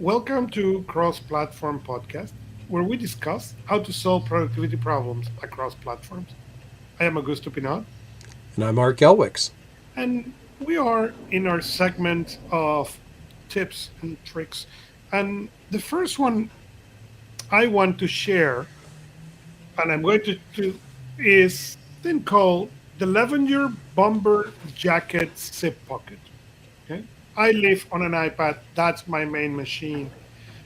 Welcome to Cross Platform Podcast, where we discuss how to solve productivity problems across platforms. I am Augusto Pinaud, And I'm Art Gelwicks. and we are in our segment of tips and tricks. And the first one I want to share, and I'm going to is thing called the lavender bomber jacket zip pocket. Okay, I live on an iPad. That's my main machine.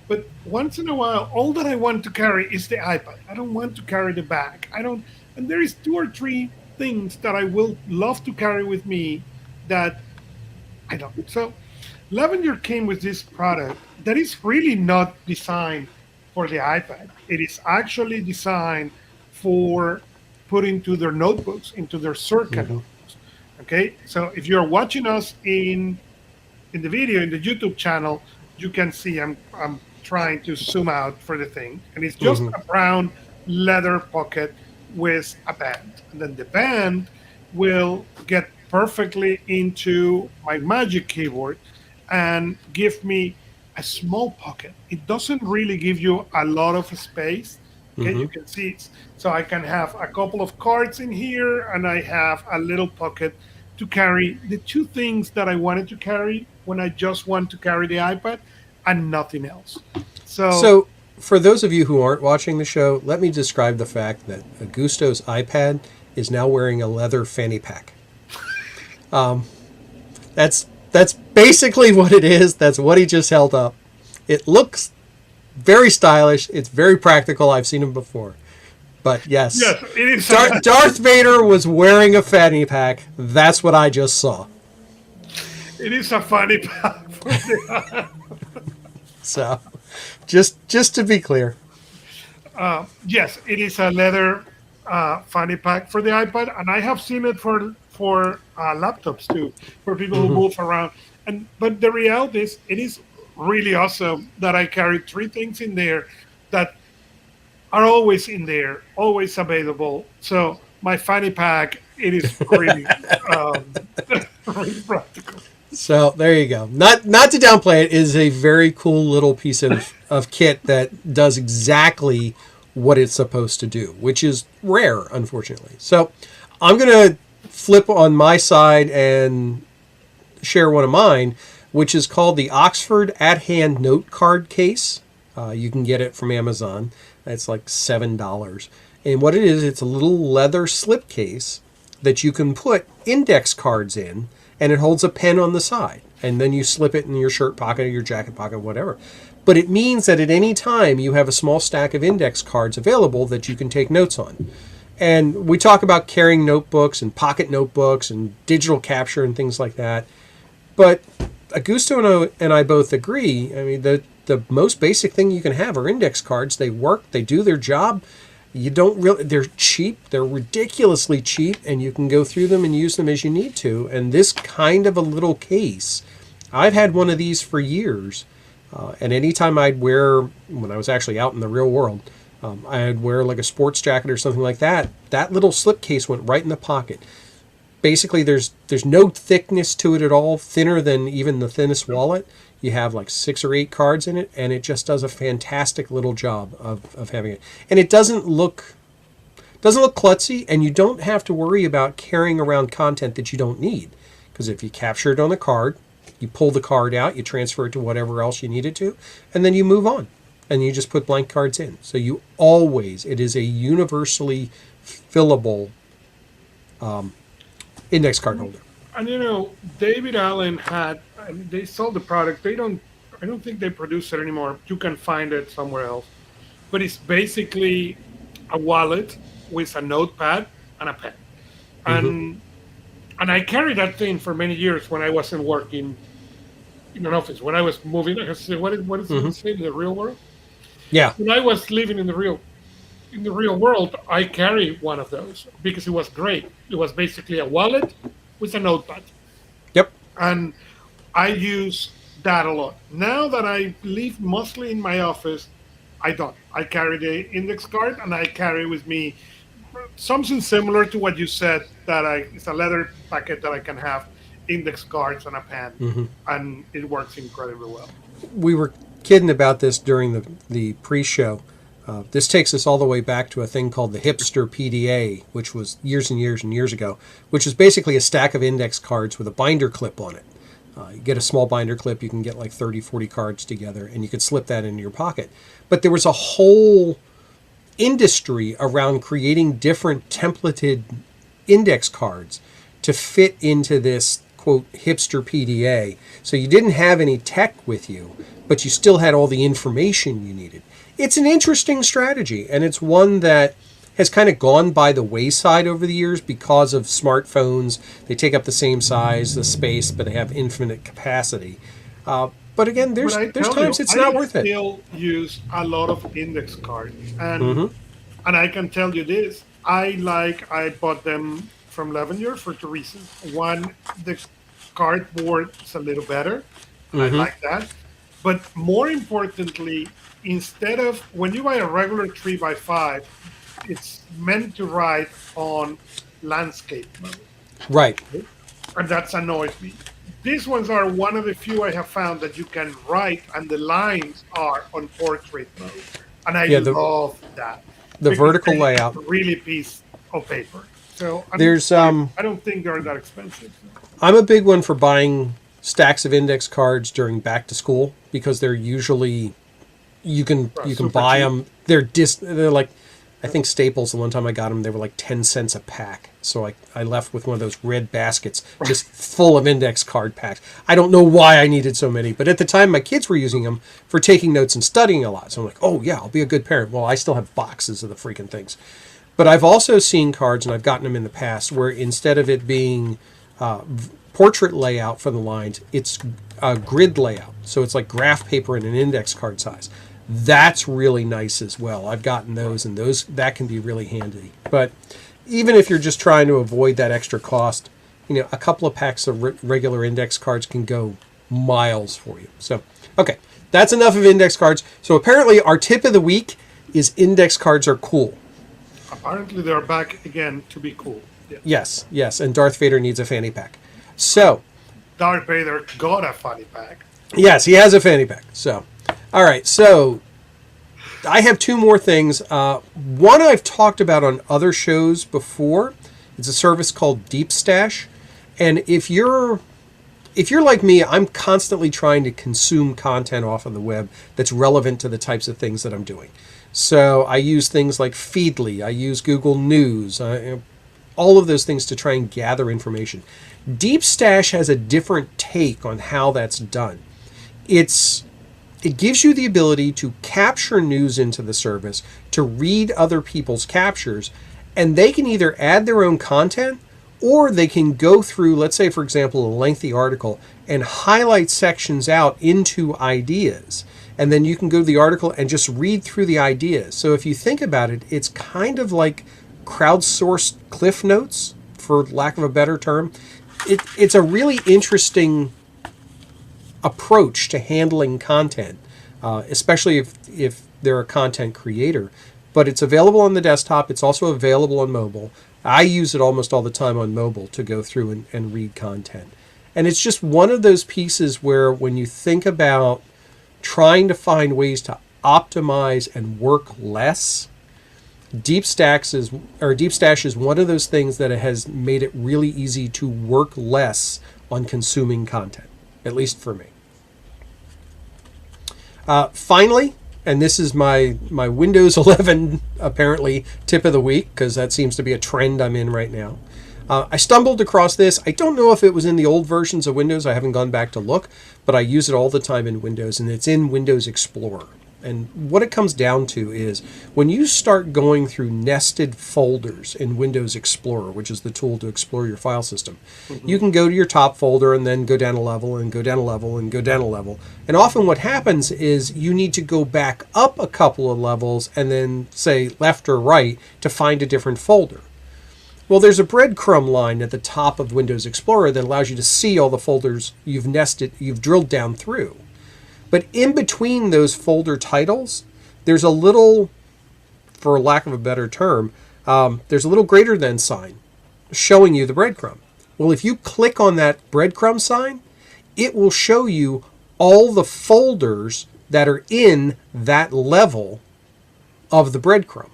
But once in a while, all that I want to carry is the iPad. I don't want to carry the bag. I don't, and there is two or three things that I will love to carry with me that I don't. So Lavender came with this product that is really not designed for the iPad. It is actually designed for putting to their notebooks, into their Circa hmm notebooks. Okay, so if you're watching us in the video in the YouTube channel, you can see I'm trying to zoom out for the thing, and it's just hmm a brown leather pocket with a band, and then the band will get perfectly into my Magic Keyboard and give me a small pocket. It doesn't really give you a lot of space. Okay, hmm you can see it. So I can have a couple of cards in here, and I have a little pocket to carry the two things that I wanted to carry when I just want to carry the iPad and nothing else. So So, for those of you who aren't watching the show, let me describe the fact that Augusto's iPad is now wearing a leather fanny pack. That's basically what it is. That's what he just held up. It looks very stylish. It's very practical. I've seen him before. But yes, yes, it is. Darth Vader was wearing a fanny pack. That's what I just saw. It is a funny pack for the. So, just to be clear. Yes, it is a leather fanny pack for the iPad, and I have seen it for laptops too, for people who hmm move around. And but the reality is, it is really awesome that I carry three things in there that are always in there, always available. So my fanny pack, it is really, really practical. So there you go. Not to downplay it, it is a very cool little piece of kit that does exactly what it's supposed to do, which is rare, unfortunately. So I'm gonna flip on my side and share one of mine, which is called the Oxford At Hand Note Card Case. You can get it from Amazon. It's like $7. And what it is, it's a little leather slip case that you can put index cards in, and it holds a pen on the side. And then you slip it in your shirt pocket or your jacket pocket, whatever. But it means that at any time you have a small stack of index cards available that you can take notes on. And we talk about carrying notebooks and pocket notebooks and digital capture and things like that. But Augusto and I both agree. I mean, the most basic thing you can have are index cards. They work. They do their job. You don't really. They're cheap. They're ridiculously cheap, and you can go through them and use them as you need to. And this kind of a little case, I've had one of these for years. And anytime I'd wear, when I was actually out in the real world, I'd wear like a sports jacket or something like that. That little slipcase went right in the pocket. Basically, there's no thickness to it at all, thinner than even the thinnest wallet. You have like 6 or 8 cards in it, and it just does a fantastic little job of having it. And it doesn't look klutzy, and you don't have to worry about carrying around content that you don't need. Because if you capture it on a card, you pull the card out, you transfer it to whatever else you need it to, and then you move on. And you just put blank cards in. So it is a universally fillable index card holder. And David Allen had, I mean, they sold the product. I don't think they produce it anymore. You can find it somewhere else. But it's basically a wallet with a notepad and a pen. hmm And and I carried that thing for many years when I wasn't working in an office. When I was moving, I said, what is hmm it say in the real world? Yeah. When I was living in the real world, I carry one of those because it was great. It was basically a wallet with a notepad. Yep. And I use that a lot. Now that I live mostly in my office, I don't. I carry the index card and I carry with me something similar to what you said that it's a leather packet that I can have index cards and a pen, hmm and it works incredibly well. We were kidding about this during the pre-show. This takes us all the way back to a thing called the hipster PDA, which was years and years and years ago, which is basically a stack of index cards with a binder clip on it. You get a small binder clip, you can get like 30, 40 cards together, and you could slip that into your pocket. But there was a whole industry around creating different templated index cards to fit into this, quote, hipster PDA. So you didn't have any tech with you, but you still had all the information you needed. It's an interesting strategy, and it's one that has kind of gone by the wayside over the years because of smartphones. They take up the same size, the space, but they have infinite capacity. But again, there's times it's not worth it. I still use a lot of index cards, and I can tell you this: I bought them from Levenger for two reasons. One, the cardboard is a little better, and I like that. But more importantly, instead of when you buy a regular 3x5, it's meant to write on landscape mode. Right. And that annoys me. These ones are one of the few I have found that you can write and the lines are on portrait mode. And I love that. The vertical layout. Really piece of paper. So I don't think they're that expensive. I'm a big one for buying stacks of index cards during back to school because they're usually you can buy them. They're like, I think Staples, the one time I got them, they were like 10 cents a pack. So I left with one of those red baskets just full of index card packs. I don't know why I needed so many, but at the time my kids were using them for taking notes and studying a lot. So I'm like, oh yeah, I'll be a good parent. Well, I still have boxes of the freaking things. But I've also seen cards, and I've gotten them in the past, where instead of it being portrait layout for the lines, it's a grid layout. So it's like graph paper in an index card size. That's really nice as well. I've gotten those, and that can be really handy. But even if you're just trying to avoid that extra cost, a couple of packs of regular index cards can go miles for you. So, okay, that's enough of index cards. So apparently our tip of the week is index cards are cool. Apparently they're back again to be cool. Yeah. Yes, and Darth Vader needs a fanny pack. So Darth Vader got a fanny pack. Yes, he has a fanny pack. So, all right, so I have two more things. One I've talked about on other shows before. It's a service called Deep Stash. And if you're like me, I'm constantly trying to consume content off of the web that's relevant to the types of things that I'm doing. So I use things like Feedly, I use Google News, all of those things to try and gather information. Deep Stash has a different take on how that's done. It gives you the ability to capture news into the service, to read other people's captures, and they can either add their own content or they can go through, let's say, for example, a lengthy article and highlight sections out into ideas. And then you can go to the article and just read through the ideas. So if you think about it, it's kind of like crowdsourced Cliff Notes, for lack of a better term. It's a really interesting approach to handling content, especially if they're a content creator. But it's available on the desktop. It's also available on mobile. I use it almost all the time on mobile to go through and read content. And it's just one of those pieces where when you think about trying to find ways to optimize and work less, Deep Stash is one of those things that has made it really easy to work less on consuming content, at least for me. Finally, and this is my Windows 11 apparently tip of the week, because that seems to be a trend I'm in right now. I stumbled across this. I don't know if it was in the old versions of Windows. I haven't gone back to look, but I use it all the time in Windows, and it's in Windows Explorer. And what it comes down to is when you start going through nested folders in Windows Explorer, which is the tool to explore your file system, you can go to your top folder and then go down a level and go down a level and go down a level. And often what happens is you need to go back up a couple of levels and then say left or right to find a different folder. Well, there's a breadcrumb line at the top of Windows Explorer that allows you to see all the folders you've drilled down through. But in between those folder titles, there's a little, for lack of a better term, there's a little greater than sign showing you the breadcrumb. Well, if you click on that breadcrumb sign, it will show you all the folders that are in that level of the breadcrumb.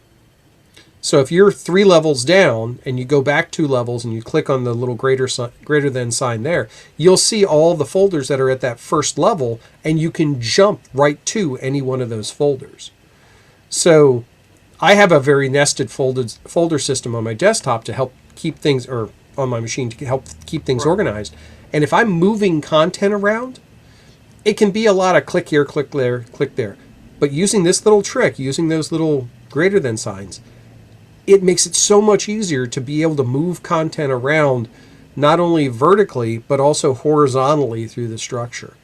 So if you're 3 levels down and you go back 2 levels and you click on the little greater than sign there, you'll see all the folders that are at that first level, and you can jump right to any one of those folders. So I have a very nested folder system on my desktop to help keep things, or on my machine to help keep things Right. organized. And if I'm moving content around, it can be a lot of click here, click there, click there. But using this little trick, using those little greater than signs, it makes it so much easier to be able to move content around, not only vertically, but also horizontally through the structure.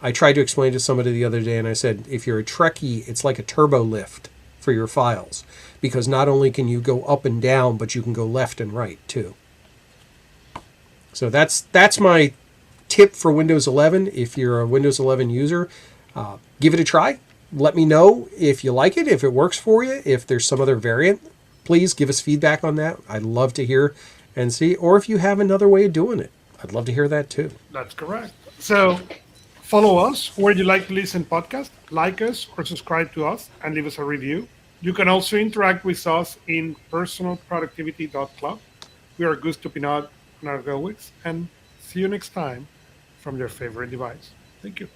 I tried to explain to somebody the other day, and I said, if you're a Trekkie, it's like a turbo lift for your files, because not only can you go up and down, but you can go left and right too. So that's my tip for Windows 11. If you're a Windows 11 user, give it a try. Let me know if you like it, if it works for you, if there's some other variant. Please give us feedback on that. I'd love to hear and see. Or if you have another way of doing it, I'd love to hear that too. That's correct. So follow us where you like to listen podcast, like us or subscribe to us and leave us a review. You can also interact with us in personalproductivity.club. We are Augusto Pinaud and Art Gelwicks, and see you next time from your favorite device. Thank you.